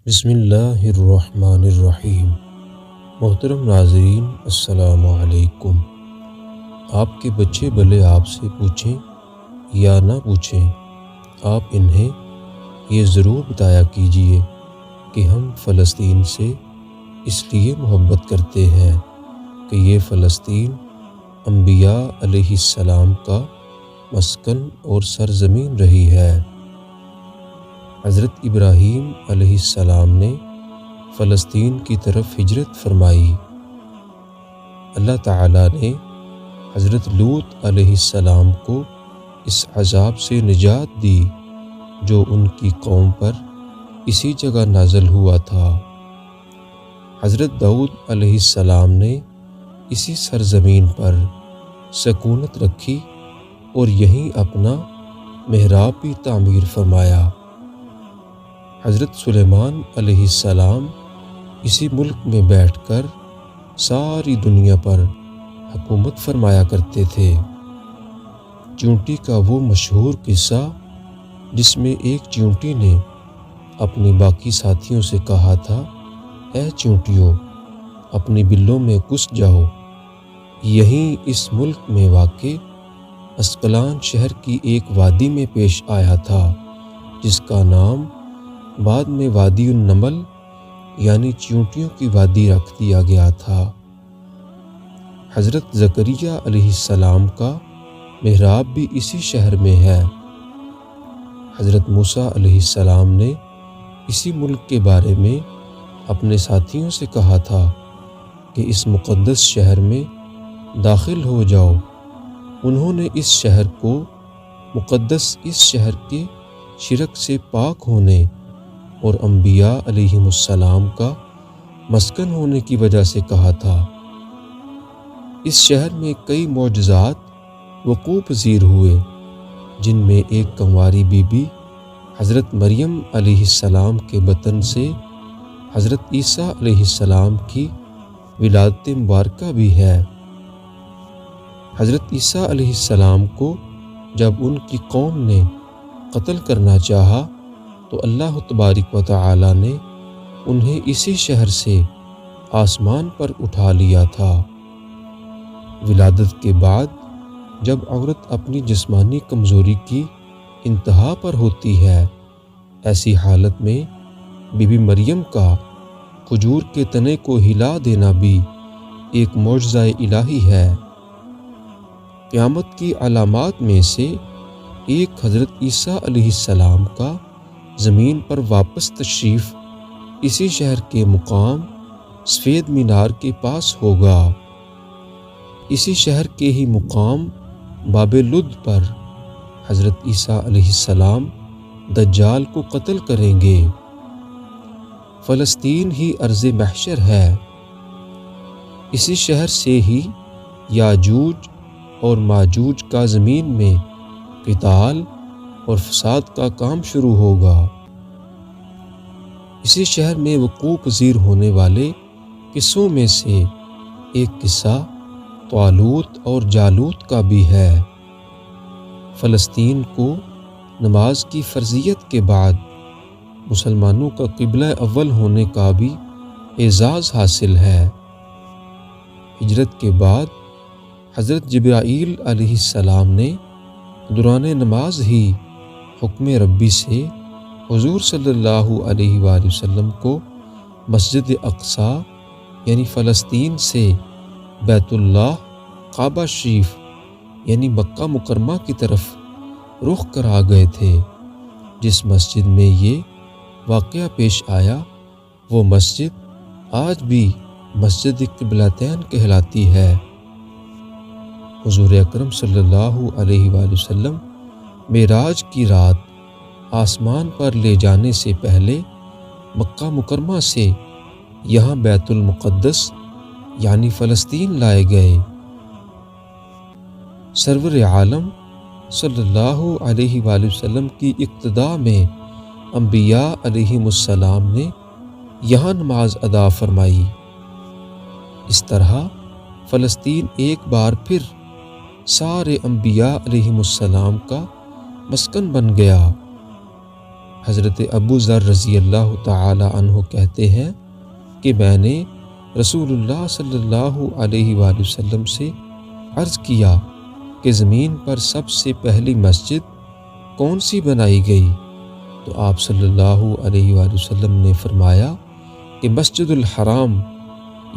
بسم اللہ الرحمن الرحیم۔ محترم ناظرین، السلام علیکم۔ آپ کے بچے بھلے آپ سے پوچھیں یا نہ پوچھیں، آپ انہیں یہ ضرور بتایا کیجیے کہ ہم فلسطین سے اس لیے محبت کرتے ہیں کہ یہ فلسطین انبیاء علیہ السلام کا مسکن اور سرزمین رہی ہے۔ حضرت ابراہیم علیہ السلام نے فلسطین کی طرف ہجرت فرمائی۔ اللہ تعالیٰ نے حضرت لوط علیہ السلام کو اس عذاب سے نجات دی جو ان کی قوم پر اسی جگہ نازل ہوا تھا۔ حضرت داؤد علیہ السلام نے اسی سرزمین پر سکونت رکھی اور یہیں اپنا محراب بھی تعمیر فرمایا۔ حضرت سلیمان علیہ السلام اسی ملک میں بیٹھ کر ساری دنیا پر حکومت فرمایا کرتے تھے۔ چیونٹی کا وہ مشہور قصہ جس میں ایک چیونٹی نے اپنی باقی ساتھیوں سے کہا تھا، اے چیونٹیوں، اپنی بلوں میں گھس جاؤ، یہیں اس ملک میں واقع اسقلان شہر کی ایک وادی میں پیش آیا تھا جس کا نام بعد میں وادی النمل یعنی چیونٹیوں کی وادی رکھ دیا گیا تھا۔ حضرت زکریا علیہ السلام کا محراب بھی اسی شہر میں ہے۔ حضرت موسیٰ علیہ السلام نے اسی ملک کے بارے میں اپنے ساتھیوں سے کہا تھا کہ اس مقدس شہر میں داخل ہو جاؤ۔ انہوں نے اس شہر کو مقدس اس شہر کے شرک سے پاک ہونے اور انبیاء علیہم السلام کا مسکن ہونے کی وجہ سے کہا تھا۔ اس شہر میں کئی معجزات وقوع پذیر ہوئے، جن میں ایک کنواری بی بی حضرت مریم علیہ السلام کے بطن سے حضرت عیسیٰ علیہ السلام کی ولادت مبارکہ بھی ہے۔ حضرت عیسیٰ علیہ السلام کو جب ان کی قوم نے قتل کرنا چاہا تو اللہ تبارک و تعالی نے انہیں اسی شہر سے آسمان پر اٹھا لیا تھا۔ ولادت کے بعد جب عورت اپنی جسمانی کمزوری کی انتہا پر ہوتی ہے، ایسی حالت میں بی بی مریم کا کھجور کے تنے کو ہلا دینا بھی ایک معجزہ الہی ہے۔ قیامت کی علامات میں سے ایک حضرت عیسیٰ علیہ السلام کا زمین پر واپس تشریف اسی شہر کے مقام سفید مینار کے پاس ہوگا۔ اسی شہر کے ہی مقام باب لد پر حضرت عیسیٰ علیہ السلام دجال کو قتل کریں گے۔ فلسطین ہی ارض محشر ہے۔ اسی شہر سے ہی یاجوج اور ماجوج کا زمین میں قتال اور فساد کا کام شروع ہوگا۔ اسی شہر میں وقوع پذیر ہونے والے قصوں میں سے ایک قصہ طالوت اور جالوت کا بھی ہے۔ فلسطین کو نماز کی فرضیت کے بعد مسلمانوں کا قبلہ اول ہونے کا بھی اعزاز حاصل ہے۔ ہجرت کے بعد حضرت جبرائیل علیہ السلام نے دوران نماز ہی حکم ربی سے حضور صلی اللہ علیہ وآلہ وسلم کو مسجد اقصی یعنی فلسطین سے بیت اللہ کعبہ شریف یعنی مکہ مکرمہ کی طرف رخ کرا گئے تھے۔ جس مسجد میں یہ واقعہ پیش آیا وہ مسجد آج بھی مسجد قبلتین کہلاتی ہے۔ حضور اکرم صلی اللہ علیہ وآلہ وسلم معراج کی رات آسمان پر لے جانے سے پہلے مکہ مکرمہ سے یہاں بیت المقدس یعنی فلسطین لائے گئے۔ سرور عالم صلی اللہ علیہ وآلہ وسلم کی اقتداء میں انبیاء علیہم السلام نے یہاں نماز ادا فرمائی۔ اس طرح فلسطین ایک بار پھر سارے انبیاء علیہم السلام کا مسکن بن گیا۔ حضرت ابو ذر رضی اللہ تعالی عنہ کہتے ہیں کہ میں نے رسول اللہ صلی اللہ علیہ وآلہ وسلم سے عرض کیا کہ زمین پر سب سے پہلی مسجد کون سی بنائی گئی؟ تو آپ صلی اللہ علیہ وآلہ وسلم نے فرمایا کہ مسجد الحرام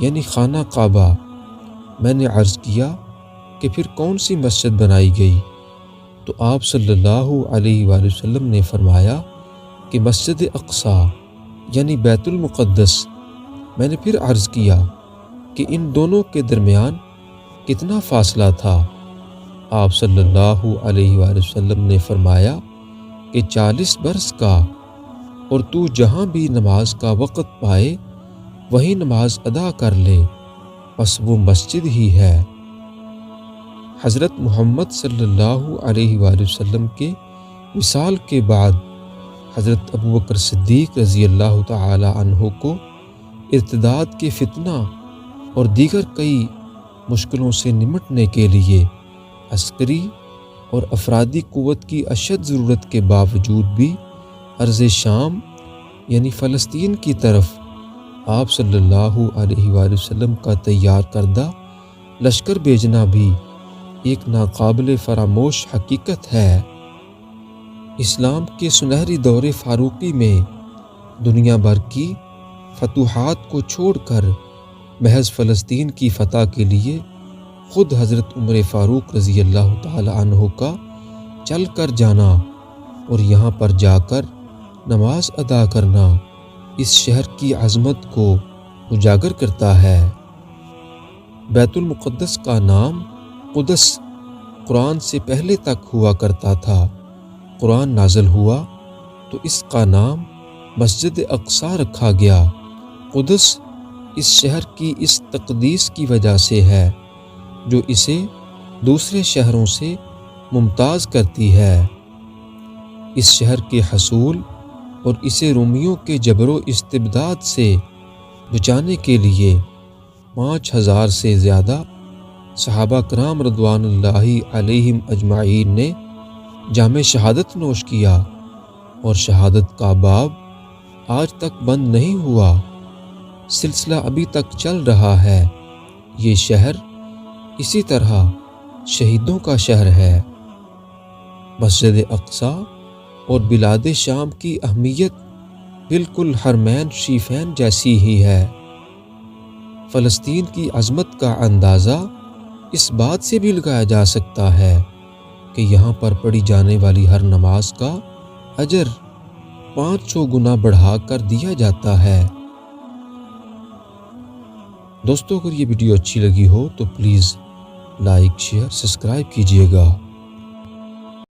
یعنی خانہ کعبہ۔ میں نے عرض کیا کہ پھر کون سی مسجد بنائی گئی؟ تو آپ صلی اللہ علیہ وآلہ وسلم نے فرمایا کہ مسجد اقصیٰ یعنی بیت المقدس۔ میں نے پھر عرض کیا کہ ان دونوں کے درمیان کتنا فاصلہ تھا؟ آپ صلی اللہ علیہ وآلہ وسلم نے فرمایا کہ 40 برس کا، اور تو جہاں بھی نماز کا وقت پائے وہیں نماز ادا کر لے، بس وہ مسجد ہی ہے۔ حضرت محمد صلی اللہ علیہ وآلہ وسلم کے وصال کے بعد حضرت ابوبکر صدیق رضی اللہ تعالی عنہ کو ارتداد کے فتنہ اور دیگر کئی مشکلوں سے نمٹنے کے لیے عسکری اور افرادی قوت کی اشد ضرورت کے باوجود بھی ارض شام یعنی فلسطین کی طرف آپ صلی اللہ علیہ وآلہ وسلم کا تیار کردہ لشکر بھیجنا بھی ایک ناقابل فراموش حقیقت ہے۔ اسلام کے سنہری دور فاروقی میں دنیا بھر کی فتوحات کو چھوڑ کر محض فلسطین کی فتح کے لیے خود حضرت عمر فاروق رضی اللہ تعالی عنہ کا چل کر جانا اور یہاں پر جا کر نماز ادا کرنا اس شہر کی عظمت کو اجاگر کرتا ہے۔ بیت المقدس کا نام قدس قرآن سے پہلے تک ہوا کرتا تھا۔ قرآن نازل ہوا تو اس کا نام مسجد اقصیٰ رکھا گیا۔ قدس اس شہر کی اس تقدیس کی وجہ سے ہے جو اسے دوسرے شہروں سے ممتاز کرتی ہے۔ اس شہر کے حصول اور اسے رومیوں کے جبر و استبداد سے بچانے کے لیے 5000 سے زیادہ صحابہ کرام رضوان اللہ علیہم اجمعین نے جام شہادت نوش کیا، اور شہادت کا باب آج تک بند نہیں ہوا، سلسلہ ابھی تک چل رہا ہے۔ یہ شہر اسی طرح شہیدوں کا شہر ہے۔ مسجد اقصیٰ اور بلاد شام کی اہمیت بالکل حرمین شریفین جیسی ہی ہے۔ فلسطین کی عظمت کا اندازہ اس بات سے بھی لگایا جا سکتا ہے کہ یہاں پر پڑھی جانے والی ہر نماز کا اجر 500 گنا بڑھا کر دیا جاتا ہے۔ دوستو، اگر یہ ویڈیو اچھی لگی ہو تو پلیز لائک، شیئر، سبسکرائب کیجیے گا۔